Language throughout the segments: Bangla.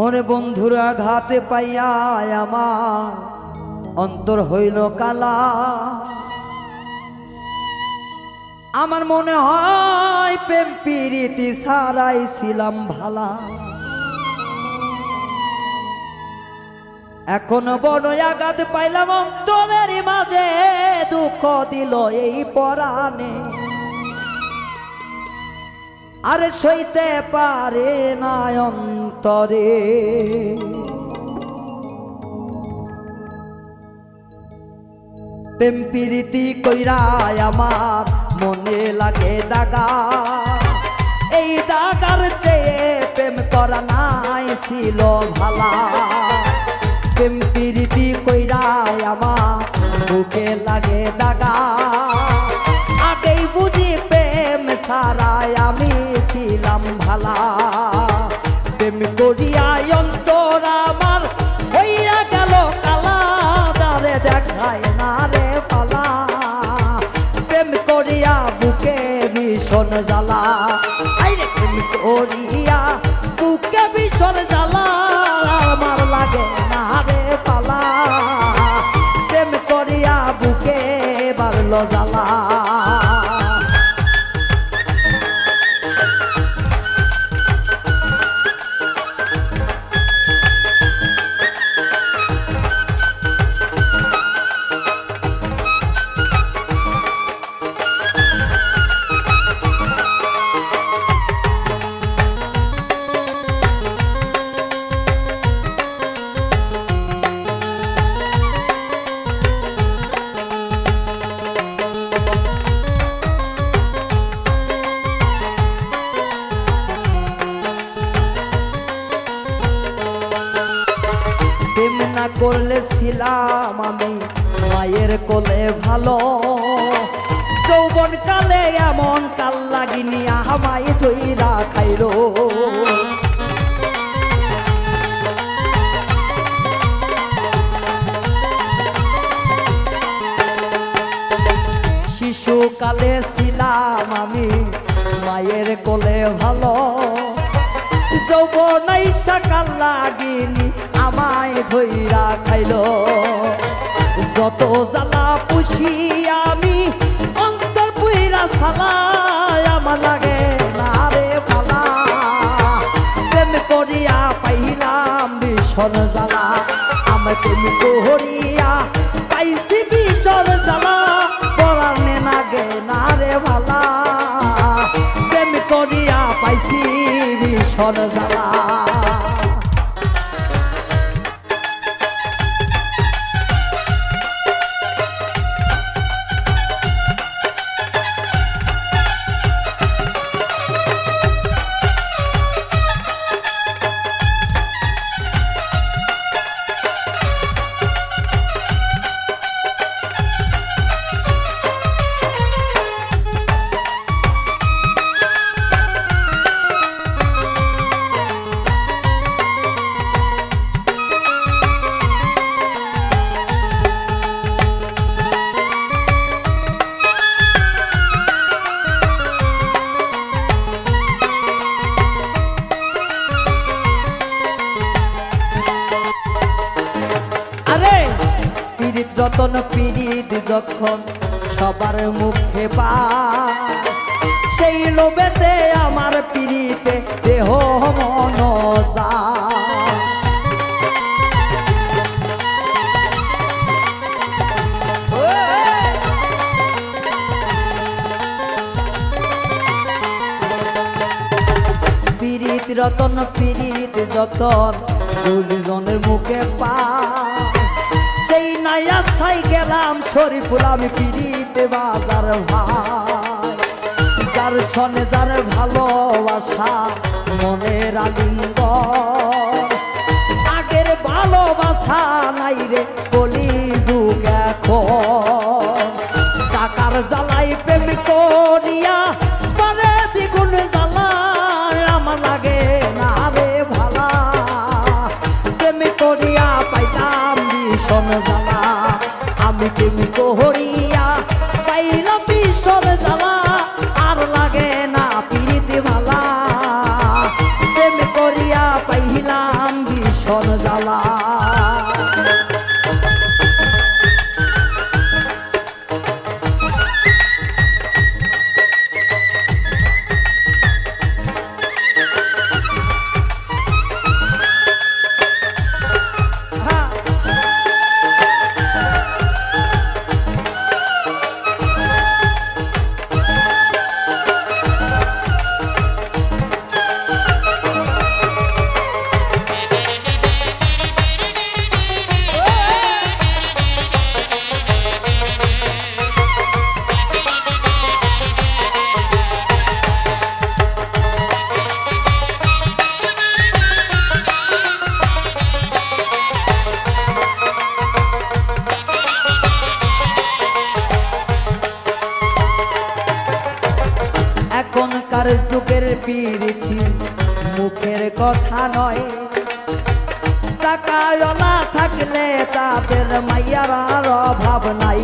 ওরে বন্ধুরা ঘাতে পাইয়া আমার অন্তর হইল কালা। আমার মনে হয় প্রেম প্রীতি ছাড়াই ছিলাম ভালা। এখন বড় আঘাত পাইলাম অন্তরের মাঝে, দুঃখ দিল এই পরাণে। আরে সইতে পারে না অন্তরে। প্রেম প্রীতি কইরা আমার মনে লাগে দাগা। এই দাগার চেয়ে প্রেম করা নাই ছিল ভালা। প্রেম প্রীতি কইরা আমার বুকে লাগে দাগা। আগেই বুঝি প্রেম ছাড়াই আমি ছিলাম ভালা। প্রেম করিয়া অন্তর আমার হইয়া গেল কালা। দারে দেখায় না রে পালা। প্রেম করিয়া বুকে ভীষণ জ্বালা। আইরে প্রেম করিয়া বুকে ভীষণ জ্বালা। আমার লাগে না রে পালা। প্রেম করিয়া বুকে বাড়ল জ্বালা। প্রেম না করলে ছিলাম আমি মায়ের কোলে ভালো। যৌবন কালে এমন কাল লাগিনি আমায় ধইরা খাইলো। শিশুকালে ছিলাম আমি মায়ের কোলে ভালো। যৌবন আইসা কাল লাগিনি আমায় ধইরা খাইলো। যত জ্বালা পুষি আমি অন্তর পুইরা ছালা। আমার লাগে না রে ভালা। প্রেম করিয়া পাইলাম ভীষণ জ্বালা। আমার প্রেম করিয়া পাইছি ভীষণ জ্বালা। পরাণে লাগে না রে ভালা। প্রেম করিয়া পাইছি ভীষণ জ্বালা। রতন পীড়িত যখন সবার মুখে পায়, সেই লোভেতে আমার পীড়িতে দেহ মন যায়। পীড়িত রতন পীড়িত যতন দুজনের মুখে পায়, সেই নাইয়া ছাই গেলাম শরীফুল আমি পীড়িতে বাজার ভাই। যার সনে যার ভালোবাসা মনের আলিঙ্গন, আগের ভালোবাসা নাই রে বলি যুগ এখন। টাকার জ্বালাই প্রেম করিয়া পারে দ্বিগুণ জ্বালা, আমার লাগে না রে ভালা। প্রেম করিয়া পাইলাম ভীষণ জ্বালা, আমি প্রেম করিয়া পাইলাম ভীষণ জ্বালা। আর এখনকার যুগের প্রীতি মুখের কথা নয়, টাকাওয়ালা থাকলে তাদের মাইয়ার আর অভাব নাই।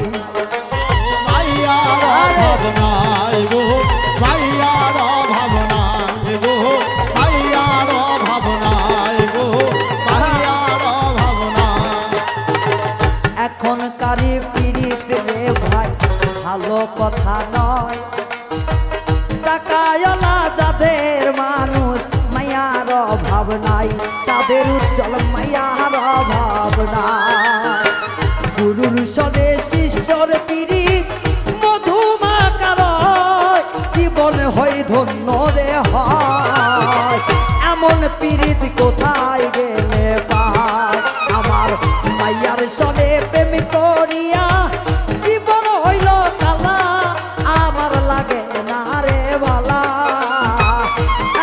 মাইয়ার অভাব নাই গো, মাইয়ার অভাব নাই গো, মাইয়ার অভাব নাই গো, মাইয়ার অভাব নাই। এখনকার প্রীতি রে ভাই ভালো কথা নয়, টাকাওয়ালা যাদের মানুষ মাইয়ার অভাব নাই, তাদের উজ্জ্বল মাইয়ার অভাব নাই। গুরুর সনে শিষ্যর প্রীতি মধুমাকার জীবন হয় ধন্য রে হয়, এমন প্রীতি কোথায় গেলে পায়। আমার মাইয়ার সনে প্রেম করিয়া জীবন হইল কালা, আমার লাগে না রে বালা,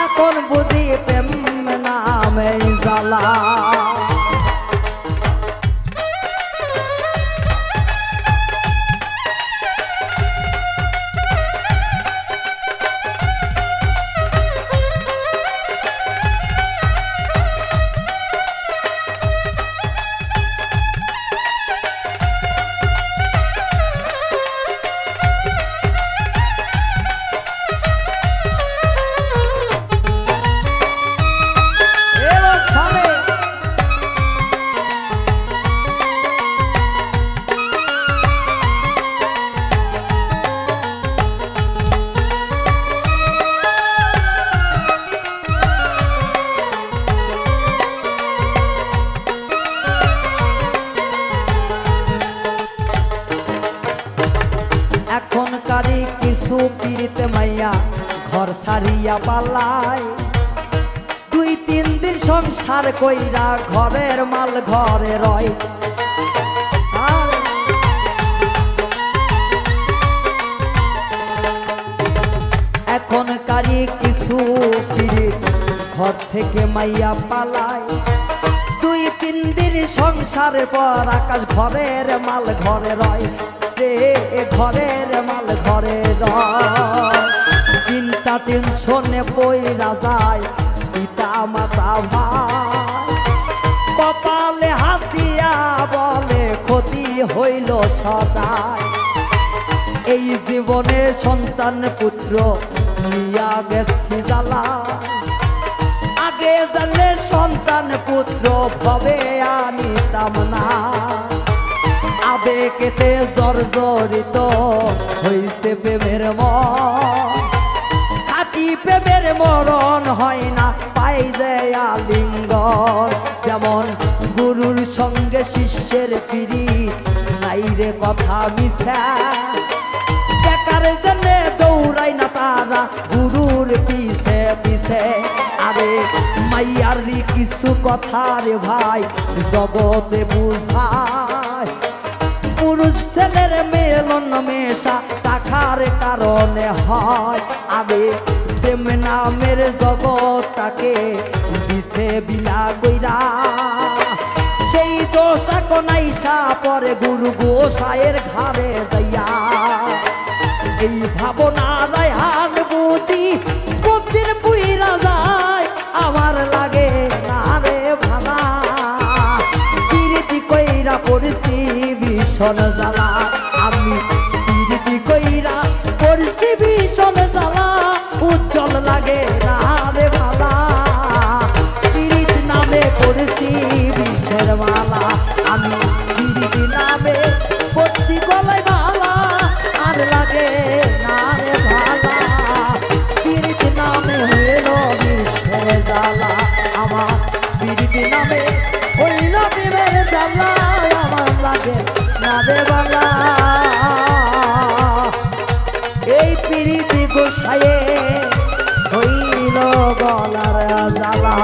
এখন বুঝি প্রেম নামে জ্বালা। এখনকারই কিছু পীড়িত মাইয়া ঘর ছাড়িয়া পালায়, 2-3 দিন সংসার কইরা ঘরের মাল ঘরে রয়। এখনকারই কিছু পীড়িত ঘর থেকে মাইয়া পালায়, 2-3 দিন সংসারের পর আকাশ ঘরের মাল ঘরে রয়, ঘরের মাল ঘরে রয়। চিন্তা টেনশনে পইরা যায় পিতা মাতা ভাই, কপালে হাত দিয়া বলে ক্ষতি হইল সদাই। এই জীবনে সন্তান পুত্র নিয়া গেছি জ্বালা, আগে জানলে সন্তান পুত্র ভবে আনিতাম না। আবেগেতে জর্জরিত হইছে প্রেমের মন, খাঁটি প্রেমের মরণ হয় না পাই যে আলিঙ্গন। যেমন গুরুর সঙ্গে শিষ্যের প্রীতি নাই রে কথা মিছা, দেখার জন্যে দৌড়াই না তারা গুরুর পিছে পিছে। আরে মাইয়ারি কিছু কথা রে ভাই জগতে বুঝায়, পুরুষ ছেলের মেলন মেশা টাকার কারণে হয়। আবে প্রেম নামের জগৎটাকে দিছে বিলা কইরা, সেই দোষা কোনাইসা পরে গুরু গোসাইয়ের ঘরে যাইয়া। এই ভাবনা রায়হান বুঝি বুদ্ধির পুইরা যায়, আমার লাগে না রে ভালা, প্রীতি কইরা পড়ছি ভীষণ জ্বালা। আমি প্রীতি কইরা পড়ছি ভীষণ জ্বালা, উজ্জ্বল লাগে না রে ভালা, প্রীতি নামে পড়ছি বিষের মালা। আমি প্রীতি নামে পড়ছি গলায় মালা, আর লাগে না রে ভালা, প্রীতি নামে হইল বিষের জ্বালা। আমার প্রীতি নামে হইল প্রেমের জ্বালা, আমার লাগে না রে ভালা। এই প্রীতি গোসাইয়ে হইল গলার জ্বালা।